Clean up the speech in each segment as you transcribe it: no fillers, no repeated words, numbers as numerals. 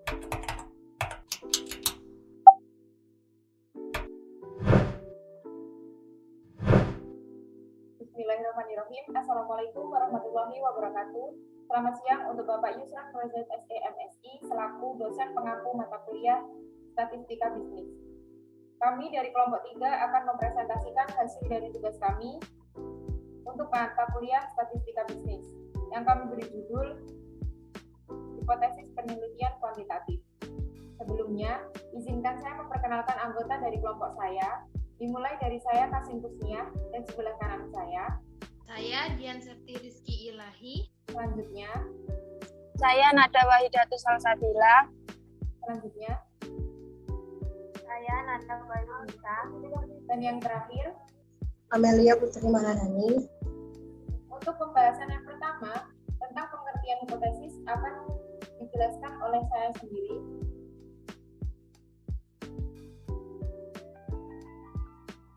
Bismillahirrahmanirrahim. Assalamualaikum warahmatullahi wabarakatuh. Selamat siang untuk Bapak Yusran Razak SEMSI selaku dosen pengampu mata kuliah Statistika Bisnis. Kami dari kelompok 3 akan mempresentasikan hasil dari tugas kami untuk mata kuliah Statistika Bisnis yang kami beri judul Hipotesis Penelitian Kuantitatif. Sebelumnya, izinkan saya memperkenalkan anggota dari kelompok saya. Dimulai dari saya, Kasim Kusnia, dan sebelah kanan saya Dian Septi Rizky Ilahi. Selanjutnya, saya Nada Wahidatus Salsabila. Selanjutnya, saya Nada Wahidatus. Dan yang terakhir, Amelia Putri Maharani. untuk pembahasan yang pertama tentang pengertian hipotesis akan dijelaskan oleh saya sendiri.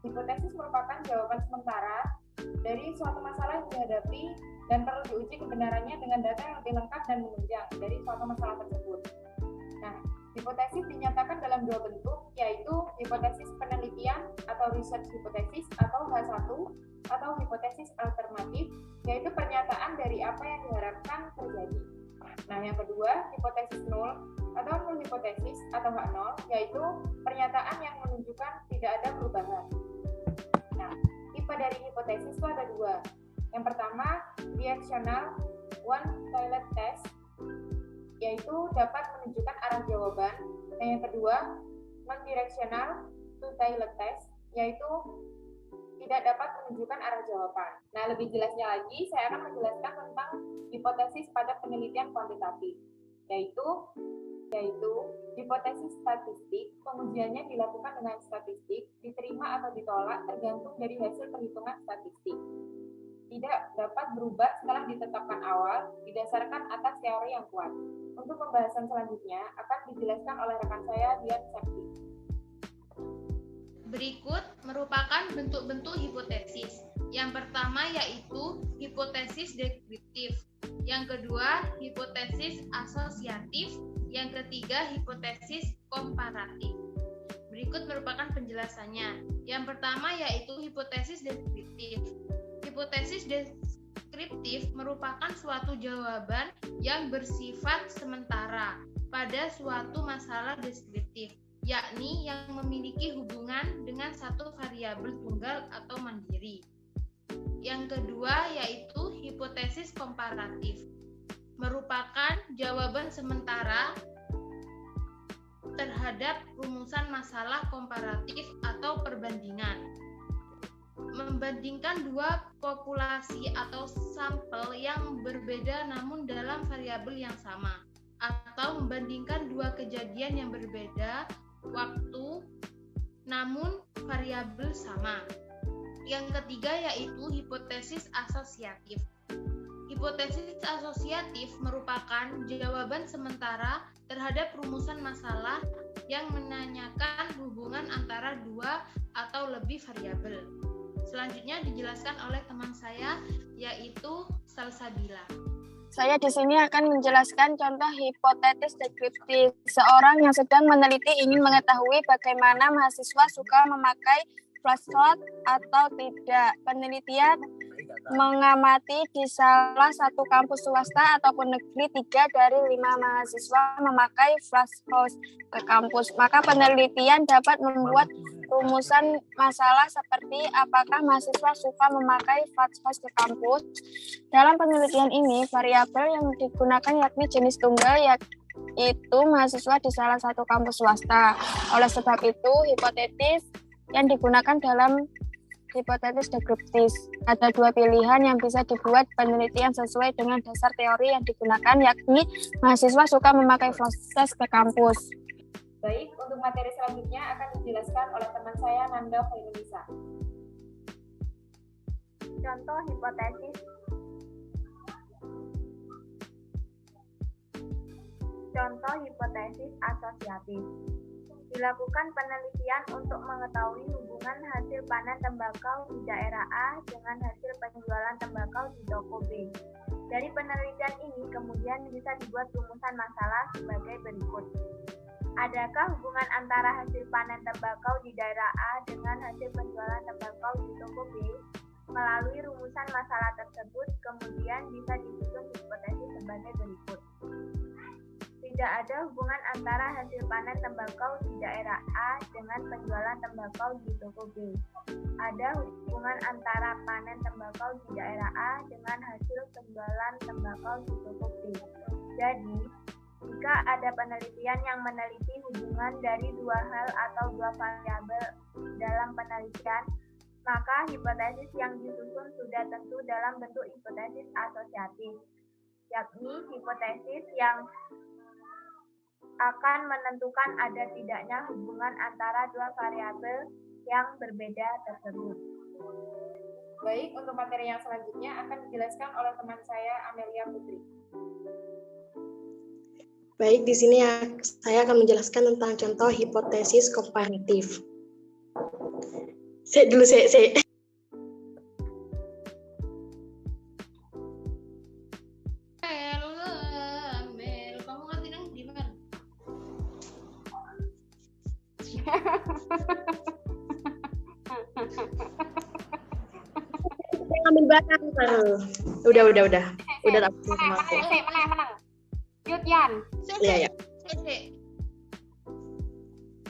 Hipotesis merupakan jawaban sementara dari suatu masalah yang dihadapi dan perlu diuji kebenarannya dengan data yang lebih lengkap dan menunjang dari suatu masalah tersebut. Nah, hipotesis dinyatakan dalam dua bentuk, yaitu hipotesis penelitian atau research hypothesis atau H1 atau hipotesis alternatif, yaitu pernyataan dari apa yang diharapkan terjadi. Nah, yang kedua, hipotesis nul atau null hipotesis atau H0, yaitu pernyataan yang menunjukkan tidak ada perubahan. Nah, tipe dari hipotesis itu ada dua. Yang pertama, directional one-toilet test, yaitu dapat menunjukkan arah jawaban. Dan yang kedua, non-directional two-toilet test, yaitu tidak dapat menunjukkan arah jawaban. Nah, lebih jelasnya lagi, saya akan menjelaskan tentang hipotesis pada penelitian kuantitatif, yaitu hipotesis statistik. Pengujiannya dilakukan dengan statistik, diterima atau ditolak tergantung dari hasil perhitungan statistik. Tidak dapat berubah setelah ditetapkan awal, didasarkan atas teori yang kuat. Untuk pembahasan selanjutnya akan dijelaskan oleh rekan saya, Dian Septi. Berikut merupakan bentuk-bentuk hipotesis. Yang pertama yaitu hipotesis deskriptif. Yang kedua, hipotesis asosiatif. Yang ketiga, hipotesis komparatif. Berikut merupakan penjelasannya. Yang pertama yaitu hipotesis deskriptif. Hipotesis deskriptif merupakan suatu jawaban yang bersifat sementara pada suatu masalah deskriptif, yakni yang memiliki hubungan dengan satu variabel tunggal atau mandiri. Yang kedua yaitu hipotesis komparatif, merupakan jawaban sementara terhadap rumusan masalah komparatif atau perbandingan. Membandingkan dua populasi atau sampel yang berbeda namun dalam variabel yang sama, atau membandingkan dua kejadian yang berbeda waktu namun variabel sama. Yang ketiga yaitu hipotesis asosiatif. Hipotesis asosiatif merupakan jawaban sementara terhadap rumusan masalah yang menanyakan hubungan antara dua atau lebih variabel. Selanjutnya dijelaskan oleh teman saya yaitu Salsabila. Saya di sini akan menjelaskan contoh hipotesis deskriptif. Seorang yang sedang meneliti ingin mengetahui bagaimana mahasiswa suka memakai flashcard atau tidak. Penelitian mengamati di salah satu kampus swasta ataupun negeri 3 dari 5 mahasiswa memakai flashcard ke kampus. Maka penelitian dapat membuat rumusan masalah seperti apakah mahasiswa suka memakai flashcard ke kampus. Dalam penelitian ini, variabel yang digunakan yakni jenis tunggal, yaitu mahasiswa di salah satu kampus swasta. Oleh sebab itu, hipotesis yang digunakan dalam hipotesis deskriptif. Ada dua pilihan yang bisa dibuat penelitian sesuai dengan dasar teori yang digunakan, yakni mahasiswa suka memakai flashcard ke kampus. Baik, untuk materi selanjutnya akan dijelaskan oleh teman saya, Nanda Hoirunisa. Contoh hipotesis asosiatif. Dilakukan penelitian untuk mengetahui hubungan hasil panen tembakau di daerah A dengan hasil penjualan tembakau di toko B. Dari penelitian ini kemudian bisa dibuat rumusan masalah sebagai berikut. Adakah hubungan antara hasil panen tembakau di daerah A dengan hasil penjualan tembakau di toko B? Melalui rumusan masalah tersebut, kemudian bisa disusun hipotesis sebagai berikut. Tidak ada hubungan antara hasil panen tembakau di daerah A dengan penjualan tembakau di toko B. Ada hubungan antara panen tembakau di daerah A dengan hasil penjualan tembakau di toko B. Jadi, jika ada penelitian yang meneliti hubungan dari dua hal atau dua variabel dalam penelitian, maka hipotesis yang disusun sudah tentu dalam bentuk hipotesis asosiatif, yakni hipotesis yang akan menentukan ada tidaknya hubungan antara dua variabel yang berbeda tersebut. Baik, untuk materi yang selanjutnya akan dijelaskan oleh teman saya Amelia Putri. Baik, di sini saya akan menjelaskan tentang contoh hipotesis komparatif. Saya. Mel, kamu ngerti nang di mana? Ambil barang. Udah tak sama aku. Menang. Yud Yan. Iya.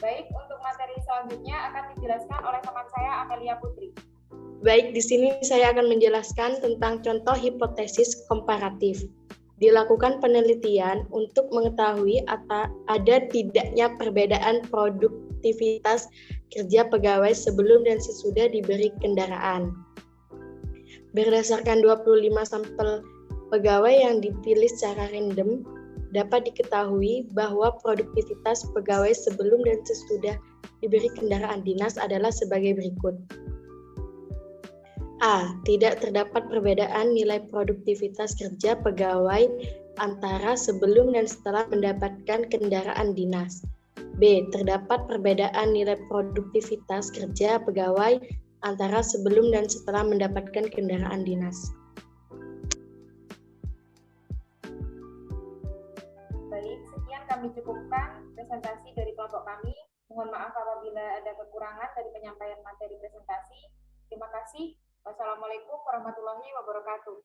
Baik, untuk materi selanjutnya akan dijelaskan oleh teman saya Amelia Putri. Baik, di sini saya akan menjelaskan tentang contoh hipotesis komparatif. Dilakukan penelitian untuk mengetahui ada tidaknya perbedaan produktivitas kerja pegawai sebelum dan sesudah diberi kendaraan. Berdasarkan 25 sampel pegawai yang dipilih secara random, dapat diketahui bahwa produktivitas pegawai sebelum dan sesudah diberi kendaraan dinas adalah sebagai berikut. A. Tidak terdapat perbedaan nilai produktivitas kerja pegawai antara sebelum dan setelah mendapatkan kendaraan dinas. B. Terdapat perbedaan nilai produktivitas kerja pegawai antara sebelum dan setelah mendapatkan kendaraan dinas. Baik, sekian kami cukupkan presentasi dari kelompok kami. Mohon maaf apabila ada kekurangan dari penyampaian materi presentasi. Terima kasih. Wassalamualaikum warahmatullahi wabarakatuh.